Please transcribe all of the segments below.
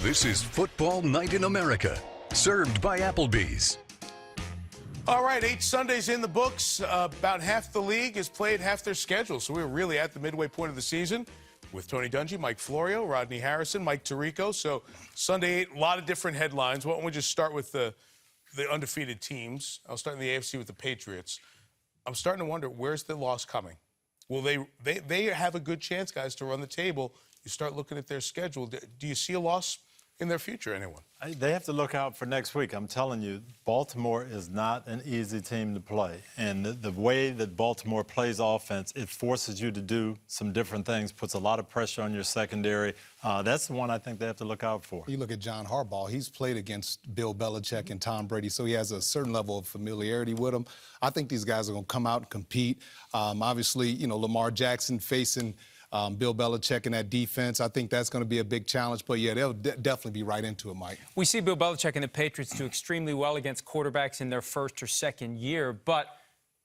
This is Football Night in America, served by Applebee's. All right, 8 Sundays in the books. About half the league has played half their schedule, so we're really at the midway point of the season with Tony Dungy, Mike Florio, Rodney Harrison, Mike Tirico. So Sunday 8, a lot of different headlines. Why don't we just start with the undefeated teams? I'll start in the AFC with the Patriots. I'm starting to wonder, where's the loss coming? Will they have a good chance, guys, to run the table? You start looking at their schedule. Do you see a loss in their future, anyone? They have to look out for next week. I'm telling you, Baltimore is not an easy team to play. And the way that Baltimore plays offense, it forces you to do some different things, puts a lot of pressure on your secondary. That's the one I think they have to look out for. You look at John Harbaugh. He's played against Bill Belichick and Tom Brady, so he has a certain level of familiarity with them. I think these guys are going to come out and compete. Obviously, you know, Lamar Jackson facing Bill Belichick in that defense. I think that's going to be a big challenge. But, yeah, they'll definitely be right into it, Mike. We see Bill Belichick and the Patriots do extremely well against quarterbacks in their first or second year, but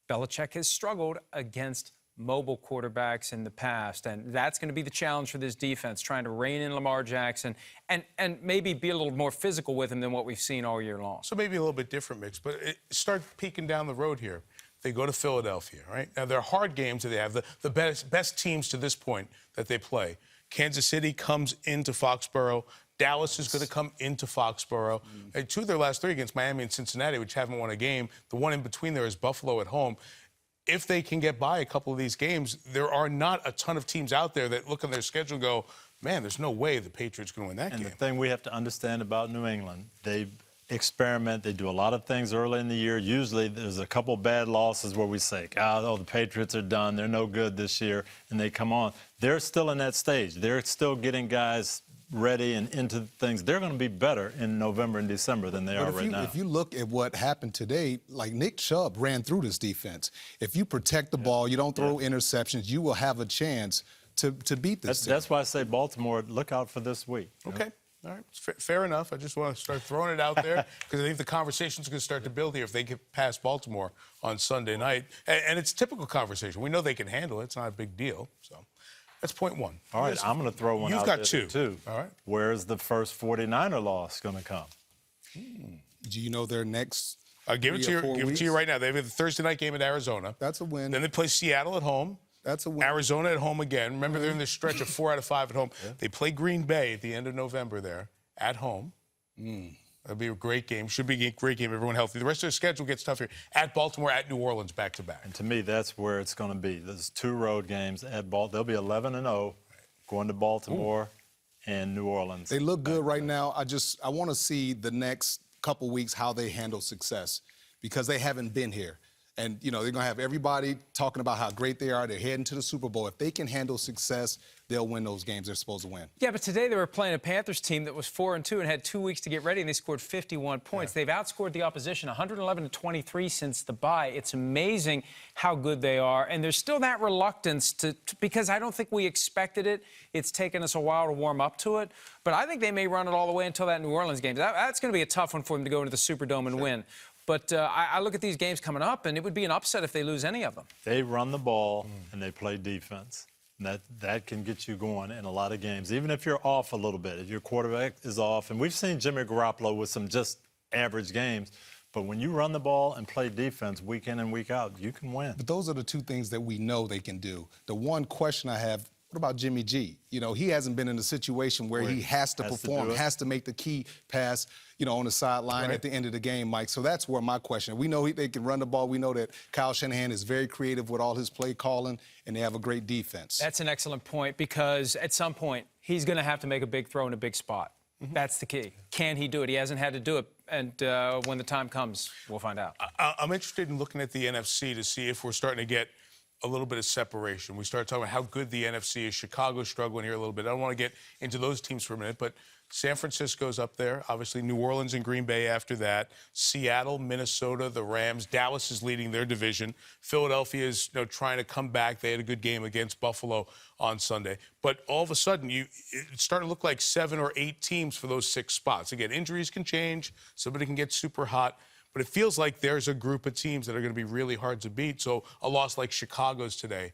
Belichick has struggled against mobile quarterbacks in the past, and that's going to be the challenge for this defense, trying to rein in Lamar Jackson and maybe be a little more physical with him than what we've seen all year long. So maybe a little bit different mix, but start peeking down the road here. They go to Philadelphia, right? Now, they're hard games that they have, the best teams to this point that they play. Kansas City comes into Foxborough. Dallas is going to come into Foxborough. And 2 of their last 3 against Miami and Cincinnati, which haven't won a game. The one in between there is Buffalo at home. If they can get by a couple of these games, there are not a ton of teams out there that look on their schedule and go, man, there's no way the Patriots are going to win that game. And the thing we have to understand about New England, they experiment. They do a lot of things early in the year. Usually there's a couple bad losses where we say, oh, the Patriots are done. They're no good this year. And they come on. They're still in that stage. They're still getting guys ready and into things. They're going to be better in November and December than they are right now. If you look at what happened today, like Nick Chubb ran through this defense. If you protect the ball, you don't throw interceptions, you will have a chance to beat this team. That's why I say Baltimore, look out for this week. Okay. All right, fair enough. I just want to start throwing it out there because I think the conversation's going to start to build here if they get past Baltimore on Sunday night. And it's a typical conversation. We know they can handle it. It's not a big deal. So that's point 1. All right, I'm going to throw one out there, too. You've got 2. All right. Where's the first 49er loss going to come? Do you know their next I'll give it to you right now. They have a Thursday night game at Arizona. That's a win. Then they play Seattle at home. That's a win. Arizona at home again. Remember, they're in this stretch of 4 out of 5 at home. Yeah. They play Green Bay at the end of November there at home. That'll be a great game. Should be a great game. Everyone healthy. The rest of their schedule gets tougher. At Baltimore, at New Orleans, back-to-back. And to me, that's where it's going to be. There's 2 road games at Baltimore. They'll be 11-0 going to Baltimore and New Orleans. They look good right now. I want to see the next couple weeks how they handle success because they haven't been here. And, you know, they're going to have everybody talking about how great they are. They're heading to the Super Bowl. If they can handle success, they'll win those games they're supposed to win. Yeah, but today they were playing a Panthers team that was 4-2 and had 2 weeks to get ready, and they scored 51 points. Yeah. They've outscored the opposition 111-23 since the bye. It's amazing how good they are. And there's still that reluctance because I don't think we expected it. It's taken us a while to warm up to it. But I think they may run it all the way until that New Orleans game. That's going to be a tough one for them to go into the Superdome and win. But I look at these games coming up, and it would be an upset if they lose any of them. They run the ball, and they play defense. And that can get you going in a lot of games, even if you're off a little bit. If your quarterback is off, and we've seen Jimmy Garoppolo with some just average games, but when you run the ball and play defense week in and week out, you can win. But those are the 2 things that we know they can do. The one question I have, what about Jimmy G? You know, he hasn't been in a situation where he has to perform, has to make the key pass, you know, on the sideline at the end of the game, Mike. So that's where my question. We know they can run the ball. We know that Kyle Shanahan is very creative with all his play calling, and they have a great defense. That's an excellent point because at some point he's going to have to make a big throw in a big spot. That's the key. Can he do it? He hasn't had to do it. And when the time comes, we'll find out. I'm interested in looking at the NFC to see if we're starting to get a little bit of separation. We started talking about how good the NFC is. Chicago's struggling here a little bit. I don't want to get into those teams for a minute, but San Francisco's up there. Obviously, New Orleans and Green Bay after that. Seattle, Minnesota, the Rams. Dallas is leading their division. Philadelphia is trying to come back. They had a good game against Buffalo on Sunday. But all of a sudden, it's starting to look like 7 or 8 teams for those 6 spots. Again, injuries can change. Somebody can get super hot. But it feels like there's a group of teams that are going to be really hard to beat. So a loss like Chicago's today,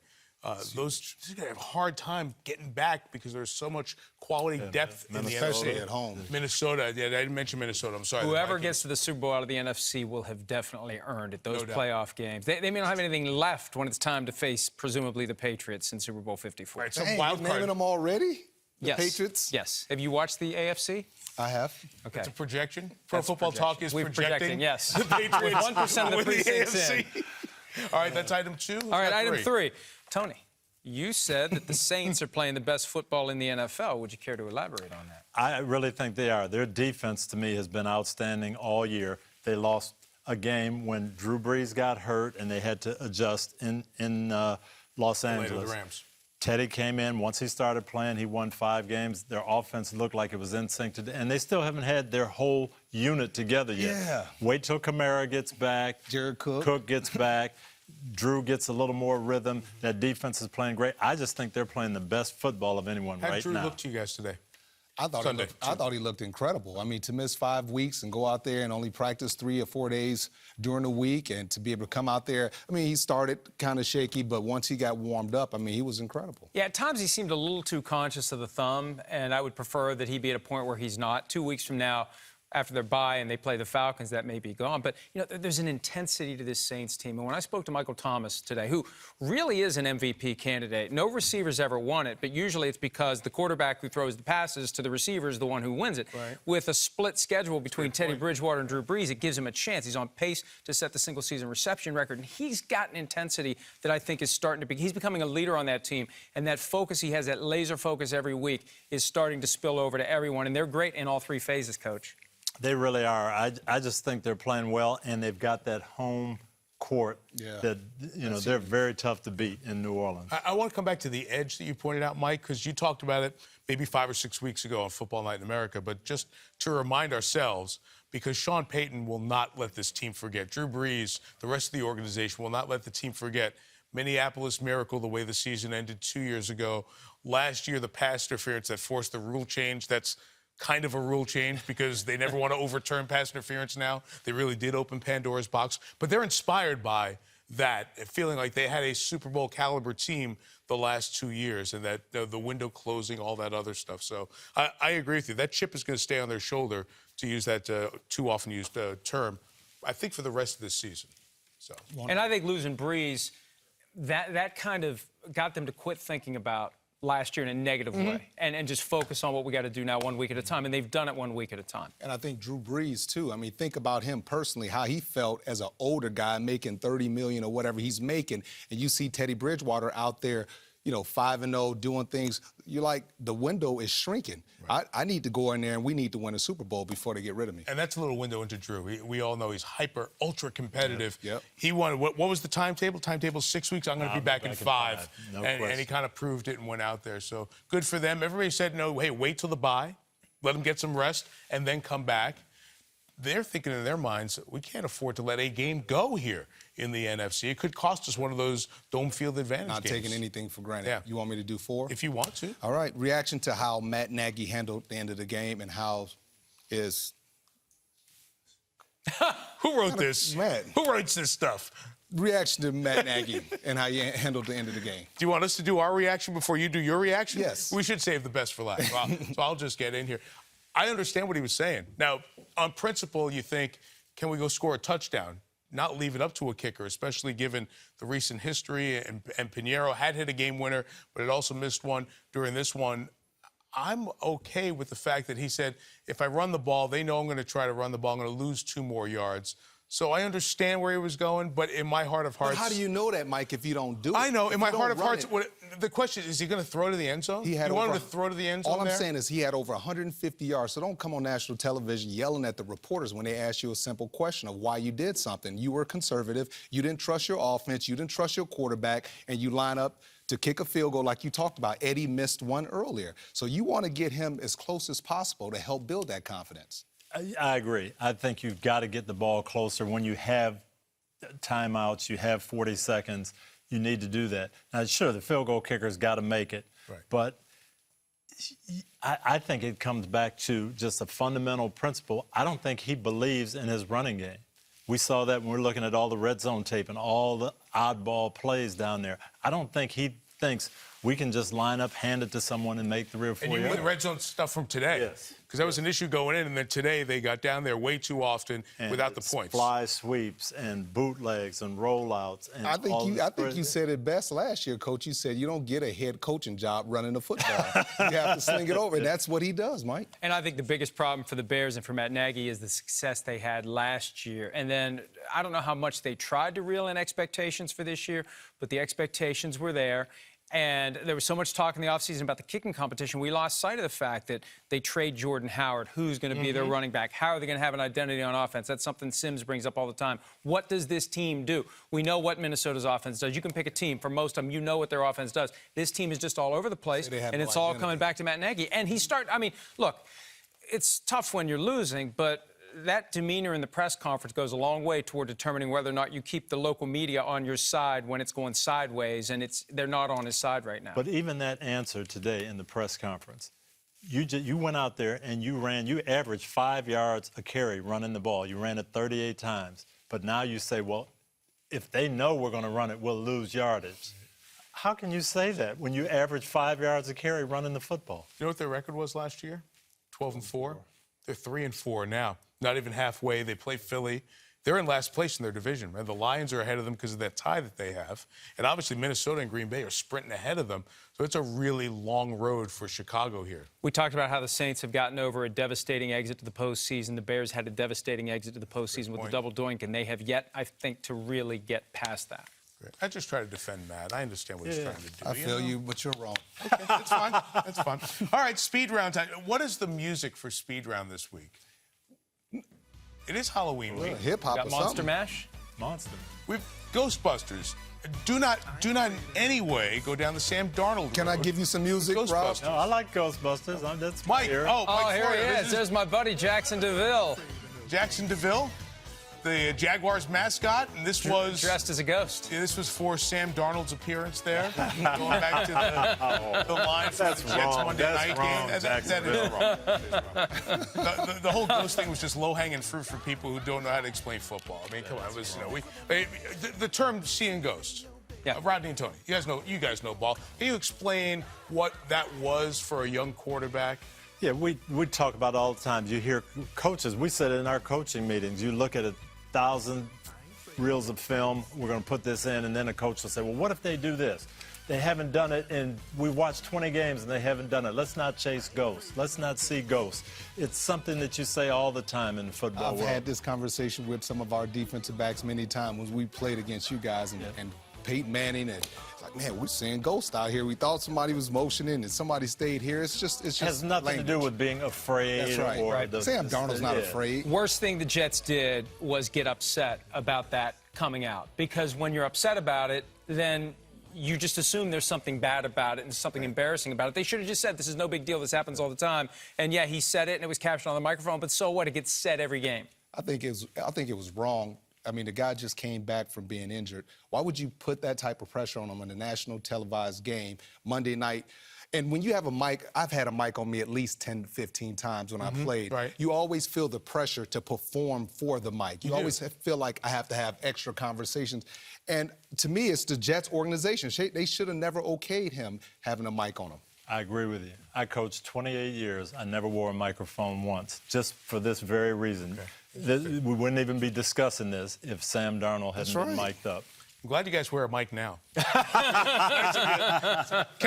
Those are going to have a hard time getting back because there's so much quality depth in the NFC. Especially at home. Minnesota. Yeah, I didn't mention Minnesota. I'm sorry. Whoever gets to the Super Bowl out of the NFC will have definitely earned it. Those playoff games. They may not have anything left when it's time to face, presumably, the Patriots in Super Bowl 54. Right, so Dang, wild you're card. naming them already? The Yes. Patriots? Yes. Have you watched the AFC? I have. Okay. It's a projection. Pro Football Talk is We're projecting. yes. The Patriots 1% of the with precincts in. AFC. All right, that's item 2. All right, item 3. Tony, you said that the Saints are playing the best football in the NFL. Would you care to elaborate on that? I really think they are. Their defense, to me, has been outstanding all year. They lost a game when Drew Brees got hurt, and they had to adjust in Los Angeles. The Rams. Teddy came in. Once he started playing, he won 5 games. Their offense looked like it was in sync today, and they still haven't had their whole unit together yet. Yeah. Wait till Kamara gets back. Jared Cook. Cook gets back. Drew gets a little more rhythm. That defense is playing great. I just think they're playing the best football of anyone How right did Drew now. look to you guys today? I thought he looked incredible. I mean, to miss 5 weeks and go out there and only practice 3 or 4 days during the week and to be able to come out there, I mean, he started kind of shaky, but once he got warmed up, I mean, he was incredible. Yeah, at times he seemed a little too conscious of the thumb, and I would prefer that he be at a point where he's not. 2 weeks from now, after their bye and they play the Falcons, that may be gone. But, you know, there's an intensity to this Saints team. And when I spoke to Michael Thomas today, who really is an MVP candidate, no receiver's ever won it, but usually it's because the quarterback who throws the passes to the receiver is the one who wins it. Right. With a split schedule between Teddy Bridgewater and Drew Brees, it gives him a chance. He's on pace to set the single-season reception record, and he's got an intensity that I think is starting to be. He's becoming a leader on that team, and that focus he has, that laser focus every week, is starting to spill over to everyone. And they're great in all 3 phases, Coach. They really are. I just think they're playing well, and they've got that home court that, you know, they're very tough to beat in New Orleans. I want to come back to the edge that you pointed out, Mike, because you talked about it maybe 5 or 6 weeks ago on Football Night in America, but just to remind ourselves, because Sean Payton will not let this team forget. Drew Brees, the rest of the organization will not let the team forget. Minneapolis Miracle, the way the season ended 2 years ago. Last year, the pass interference that forced the rule change. That's kind of a rule change because they never want to overturn pass interference now. They really did open Pandora's box. But they're inspired by that, feeling like they had a Super Bowl caliber team the last 2 years and that the window closing, all that other stuff. So I agree with you. That chip is going to stay on their shoulder, to use that too often used term, I think, for the rest of this season. So. And I think losing Brees, that kind of got them to quit thinking about last year in a negative way and just focus on what we got to do now 1 week at a time. And they've done it 1 week at a time. And I think Drew Brees, too. I mean, think about him personally, how he felt as an older guy making $30 million or whatever he's making. And you see Teddy Bridgewater out there, you know, 5-0, doing things. You're like, the window is shrinking. Right. I need to go in there and we need to win a Super Bowl before they get rid of me. And that's a little window into Drew. We all know he's hyper, ultra competitive. Yep. He wanted, what was the timetable? Timetable's 6 weeks. I'm going to be back in 5. And he kind of proved it and went out there. So good for them. Everybody said, no, hey, wait till the bye. Let him get some rest and then come back. They're thinking in their minds, we can't afford to let a game go here in the NFC. It could cost us one of those dome field advantage Not games. taking anything for granted. Yeah. You want me to do 4? If you want to. All right. Reaction to how Matt Nagy handled the end of the game and how is... Who wrote this? Matt. Who writes this stuff? Reaction to Matt Nagy and how he handled the end of the game. Do you want us to do our reaction before you do your reaction? Yes. We should save the best for last. So I'll just get in here. I understand what he was saying. Now, on principle, you think, can we go score a touchdown? Not leave it up to a kicker, especially given the recent history. And Pinheiro had hit a game winner, but it also missed one during this one. I'm okay with the fact that he said, if I run the ball, they know I'm going to try to run the ball. I'm going to lose 2 more yards. So I understand where he was going, but in my heart of hearts... But how do you know that, Mike, if you don't do it? I know. If In my you heart don't of run hearts, the question is he going to throw to the end zone? You want him to throw to the end zone All I'm there? saying is he had over 150 yards, so don't come on national television yelling at the reporters when they ask you a simple question of why you did something. You were conservative. You didn't trust your offense. You didn't trust your quarterback, and you line up to kick a field goal like you talked about. Eddie missed one earlier. So you want to get him as close as possible to help build that confidence. I agree. I think you've got to get the ball closer. When you have timeouts, you have 40 seconds, you need to do that. Now, sure, the field goal kicker's got to make it. Right. But I think it comes back to just a fundamental principle. I don't think he believes in his running game. We saw that when we were looking at all the red zone tape and all the oddball plays down there. I don't think he thinks we can just line up, hand it to someone, and make 3 or 4 And you yards. mean the red zone stuff from today? Yes. Because that was an issue going in, and then today they got down there way too often And without the points. Fly sweeps and bootlegs and rollouts. And I think you said it best last year, Coach. You said you don't get a head coaching job running a football. You have to sling it over, and that's what he does, Mike. And I think the biggest problem for the Bears and for Matt Nagy is the success they had last year. And then I don't know how much they tried to reel in expectations for this year, but the expectations were there. And there was so much talk in the offseason about the kicking competition. We lost sight of the fact that they trade Jordan Howard. Who's going to be their running back? How are they going to have an identity on offense? That's something Sims brings up all the time. What does this team do? We know what Minnesota's offense does. You can pick a team. For most of them, you know what their offense does. This team is just all over the place, and it's all coming back to Matt Nagy. And I mean, look, it's tough when you're losing, but that demeanor in the press conference goes a long way toward determining whether or not you keep the local media on your side when it's going sideways, and they're not on his side right now. But even that answer today in the press conference, you went out there and you averaged 5 yards a carry running the ball. You ran it 38 times. But now you say, well, if they know we're going to run it, we'll lose yardage. How can you say that when you average 5 yards a carry running the football? You know what their record was last year? 12-4. They're 3-4 now. Not even halfway. They play Philly. They're in last place in their division, right? The Lions are ahead of them because of that tie that they have. And obviously Minnesota and Green Bay are sprinting ahead of them. So it's a really long road for Chicago here. We talked about how the Saints have gotten over a devastating exit to the postseason. The Bears had a devastating exit to the postseason with the double doink, and they have yet, I think, to really get past that. I just try to defend Matt. I understand what he's trying to do. I feel you, but you're wrong. Okay, that's fine. That's fine. All right, speed round time. What is the music for speed round this week? It is Halloween week. Hip hop. Got Monster Mash? Monster. We've Ghostbusters. Do not in any way go down the Sam Darnold Can I road. give you some music, Rob? Ghostbusters. No, I like Ghostbusters. That's Mike. clear. Mike Here he Florio. is. There's my buddy Jackson DeVille. Jackson DeVille, the Jaguars mascot, and this was Dressed as a ghost. Yeah, this was for Sam Darnold's appearance there, going back to the line for the Jets Monday night game. That is wrong. The whole ghost thing was just low-hanging fruit for people who don't know how to explain football. I mean, come on, it was the term "seeing ghosts." Yeah. Rodney and Tony, you guys know ball. Can you explain what that was for a young quarterback? Yeah, we talk about it all the time. You hear coaches, we said it in our coaching meetings, you look at 1,000 reels of film, we're going to put this in, and then a coach will say, well, what if they do this? They haven't done it, and we watched 20 games, and they haven't done it. Let's not chase ghosts. Let's not see ghosts. It's something that you say all the time in the football world. I've had this conversation with some of our defensive backs many times when we played against you guys and Peyton Manning, and it's like, man, we're seeing ghosts out here. We thought somebody was motioning and somebody stayed here. It's just It has nothing language. to do with being afraid. That's right. Or Sam Darnold's not afraid. Worst thing the Jets did was get upset about that coming out. Because when you're upset about it, then you just assume there's something bad about it and something embarrassing about it. They should have just said, this is no big deal. This happens all the time. And, yeah, he said it, and it was captured on the microphone. But so what? It gets said every game. I think it was wrong. I mean, the guy just came back from being injured. Why would you put that type of pressure on him in a national televised game Monday night? And when you have a mic, I've had a mic on me at least 10 to 15 times when I played. Right. You always feel the pressure to perform for the mic. You always feel like I have to have extra conversations. And to me, it's the Jets organization. They should have never okayed him having a mic on him. I agree with you. I coached 28 years. I never wore a microphone once, just for this very reason. We wouldn't even be discussing this if Sam Darnold hadn't been mic'd up. I'm glad you guys wear a mic now. Can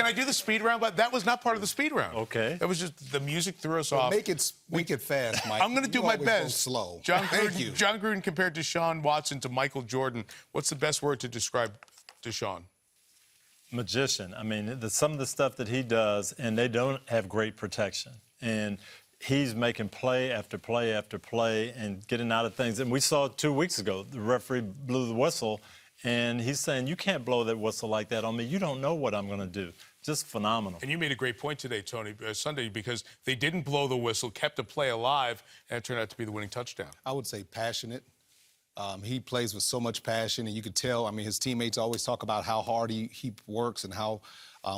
I do the speed round? But that was not part of the speed round. Okay. That was just the music threw us off. Make it fast, Mike. I'm going to do my always best. Go slow. John Thank you. John Gruden compared Deshaun Watson to Michael Jordan. What's the best word to describe Deshaun? Magician. I mean, some of the stuff that he does, and they don't have great protection. And he's making play after play after play and getting out of things. And we saw 2 weeks ago, the referee blew the whistle, and he's saying, you can't blow that whistle like that on me. You don't know what I'm going to do. Just phenomenal. And you made a great point today, Tony, Sunday, because they didn't blow the whistle, kept the play alive, and it turned out to be the winning touchdown. I would say passionate. He plays with so much passion, and you could tell. I mean, his teammates always talk about how hard he works and how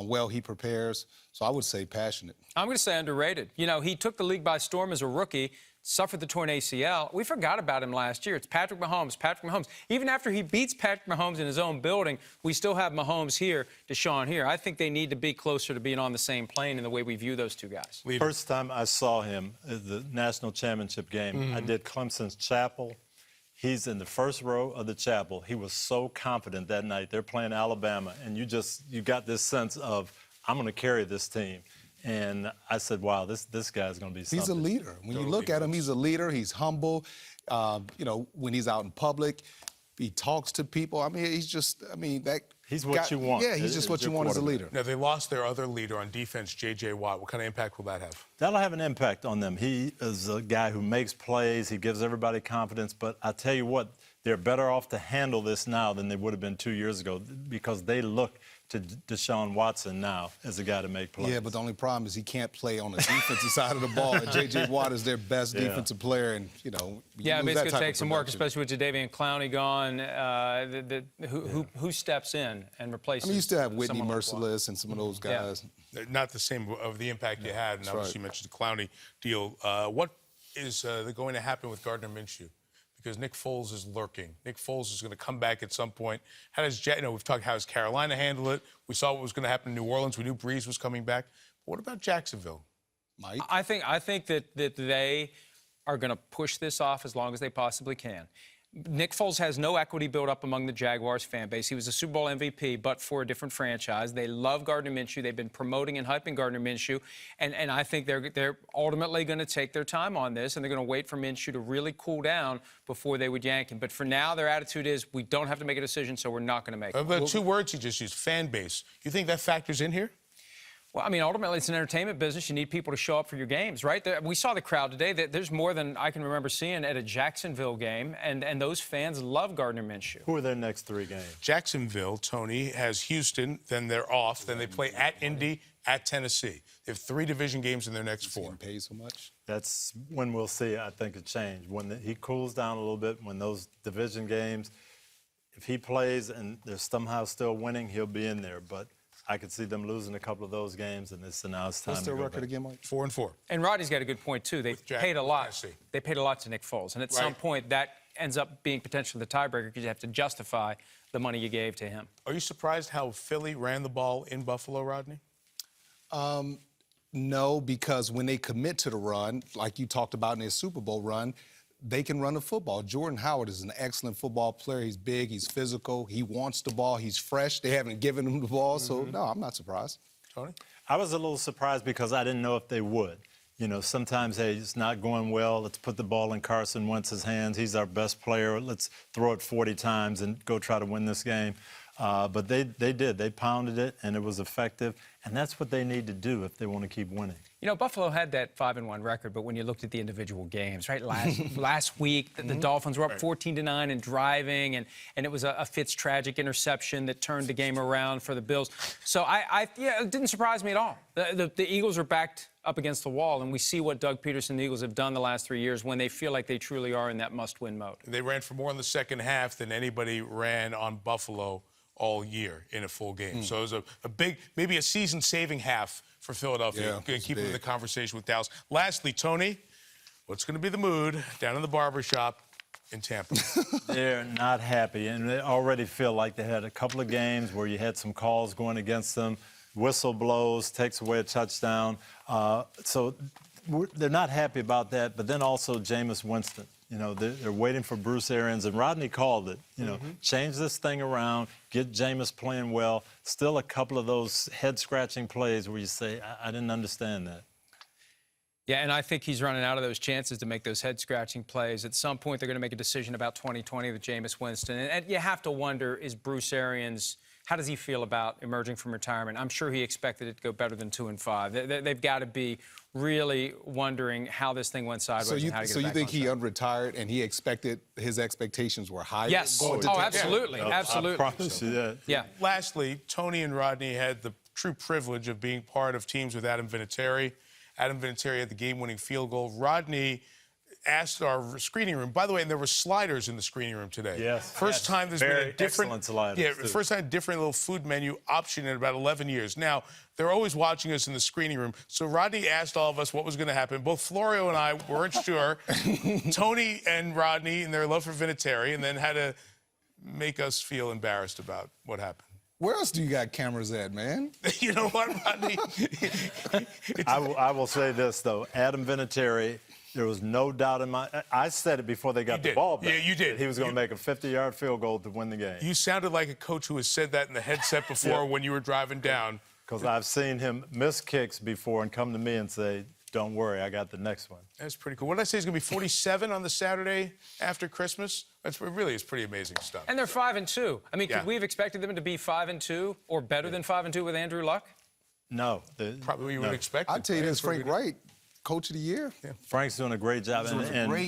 well he prepares. So I would say passionate. I'm going to say underrated. You know, he took the league by storm as a rookie, suffered the torn ACL. We forgot about him last year. It's Patrick Mahomes, Patrick Mahomes. Even after he beats Patrick Mahomes in his own building, we still have Mahomes here, Deshaun here. I think they need to be closer to being on the same plane in the way we view those two guys. First time I saw him at the national championship game, I did Clemson's chapel. He's in the first row of the chapel. He was so confident that night. They're playing Alabama, and you got this sense of, I'm going to carry this team. And I said, wow, this guy's going to be something. He's a leader. When you look at him, he's a leader. He's humble. You know, when he's out in public, he talks to people. I mean, he's just, He's what you want. Yeah, he's just what you want as a leader. Now, they lost their other leader on defense, J.J. Watt. What kind of impact will that have? That'll have an impact on them. He is a guy who makes plays. He gives everybody confidence. But I tell you what, they're better off to handle this now than they would have been 2 years ago because they look to Deshaun Watson now as a guy to make plays. Yeah, but the only problem is he can't play on the defensive side of the ball. And J.J. Watt is their best defensive player, and, you know, yeah, but it's going to take some work, especially with Jadeveon Clowney gone. Who steps in and replaces? I mean, you still have Whitney Merciless and some of those guys. Yeah. Not the same of the impact you had, and obviously you mentioned the Clowney deal. What is going to happen with Gardner Minshew? Because Nick Foles is lurking. Nick Foles is going to come back at some point. How does we've talked how does Carolina handle it? We saw what was going to happen in New Orleans. We knew Breeze was coming back. But what about Jacksonville? Mike? I think that they are going to push this off as long as they possibly can. Nick Foles has no equity built up among the Jaguars fan base. He was a Super Bowl MVP, but for a different franchise. They love Gardner Minshew. They've been promoting and hyping Gardner Minshew. And I think they're ultimately going to take their time on this, and they're going to wait for Minshew to really cool down before they would yank him. But for now, their attitude is, we don't have to make a decision, so we're not going to make it. But two words you just used, fan base. You think that factors in here? Well, I mean, ultimately, it's an entertainment business. You need people to show up for your games, right? We saw the crowd today. There's more than I can remember seeing at a Jacksonville game, and those fans love Gardner Minshew. Who are their next three games? Jacksonville, Tony, has Houston, then they're off, then they play at Indy, at Tennessee. They have 3 division games in their next 4. Paid so much? That's when we'll see, I think, a change. When he cools down a little bit, when those division games, if he plays and they're somehow still winning, he'll be in there. But I could see them losing a couple of those games, and now it's time What's their record again, Mike? 4-4. And Rodney's got a good point, too. They paid a lot. They paid a lot to Nick Foles. And at some point, that ends up being potentially the tiebreaker because you have to justify the money you gave to him. Are you surprised how Philly ran the ball in Buffalo, Rodney? No, because when they commit to the run, like you talked about in their Super Bowl run, they can run the football. Jordan Howard is an excellent football player. He's big, he's physical, he wants the ball, he's fresh. They haven't given him the ball, so no, I'm not surprised. Tony? I was a little surprised because I didn't know if they would. You know, sometimes, hey, it's not going well. Let's put the ball in Carson Wentz's hands. He's our best player. Let's throw it 40 times and go try to win this game. But they did. They pounded it, and it was effective. And that's what they need to do if they want to keep winning. You know, Buffalo had that 5-1 record, but when you looked at the individual games, right? Last week, the Dolphins were up 14-9 and driving, and it was a Fitz tragic interception that turned the game around for the Bills. So it didn't surprise me at all. The Eagles are backed up against the wall, and we see what Doug Peterson and the Eagles have done the last 3 years when they feel like they truly are in that must-win mode. They ran for more in the second half than anybody ran on Buffalo all year in a full game. So it was a big, maybe a season-saving half for Philadelphia, keeping in the conversation with Dallas. Lastly, Tony, what's going to be the mood down in the barbershop in Tampa? They're not happy, and they already feel like they had a couple of games where you had some calls going against them. Whistle blows, takes away a touchdown. So they're not happy about that, but then also Jameis Winston. You know, they're waiting for Bruce Arians, and Rodney called it. You know, change this thing around, get Jameis playing well. Still a couple of those head-scratching plays where you say, I didn't understand that. Yeah, and I think he's running out of those chances to make those head-scratching plays. At some point, they're going to make a decision about 2020 with Jameis Winston. And you have to wonder, is Bruce Arians, how does he feel about emerging from retirement? I'm sure he expected it to go better than 2-5. They've got to be really wondering how this thing went sideways and how to get it back. So you think he unretired and he expected, his expectations were higher? Yes. Absolutely. Absolutely. I promise you that. Yeah. Lastly, Tony and Rodney had the true privilege of being part of teams with Adam Vinatieri. Adam Vinatieri had the game-winning field goal. Rodney, asked our screening room, by the way, and there were sliders in the screening room today. Yes. First time there's been a different, excellent sliders, yeah, too. first time different little food menu option in about 11 years. Now, they're always watching us in the screening room. So Rodney asked all of us what was going to happen. Both Florio and I weren't sure. Tony and Rodney and their love for Vinatieri, and then had to make us feel embarrassed about what happened. Where else do you got cameras at, man? You know what, Rodney? I will say this, though. Adam Vinatieri, there was no doubt in my... I said it before they got the ball back. Yeah, you did. He was going to make a 50-yard field goal to win the game. You sounded like a coach who has said that in the headset before when you were driving down. Because I've seen him miss kicks before and come to me and say, don't worry, I got the next one. That's pretty cool. What did I say? It's going to be 47 on the Saturday after Christmas? That's really is pretty amazing stuff. And they're 5-2. I mean, could we have expected them to be 5-2 or better than 5-2 with Andrew Luck? No. Probably you would expect. I'll tell you this, Frank Wright, Coach of the Year. Yeah. Frank's doing a great job.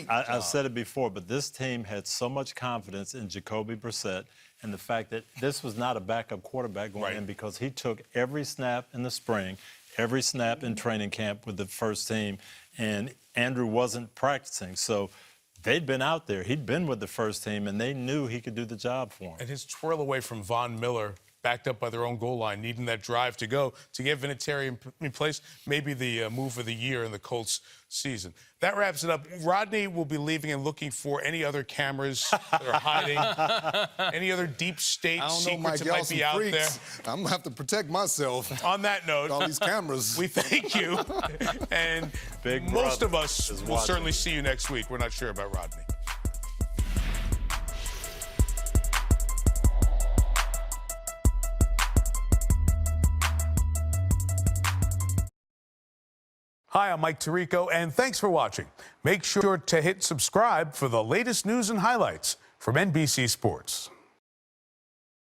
I've said it before, but this team had so much confidence in Jacoby Brissett and the fact that this was not a backup quarterback going in because he took every snap in the spring, every snap in training camp with the first team, and Andrew wasn't practicing. So they'd been out there. He'd been with the first team, and they knew he could do the job for him. And his twirl away from Von Miller, backed up by their own goal line, needing that drive to go, to get Vinatieri in place, maybe the move of the year in the Colts season. That wraps it up. Rodney will be leaving and looking for any other cameras that are hiding, any other deep state secrets that might be out there. I'm going to have to protect myself. On that note, all these cameras. We thank you. And most of us will certainly see you next week. We're not sure about Rodney. Hi, I'm Mike Tirico, and thanks for watching. Make sure to hit subscribe for the latest news and highlights from NBC Sports.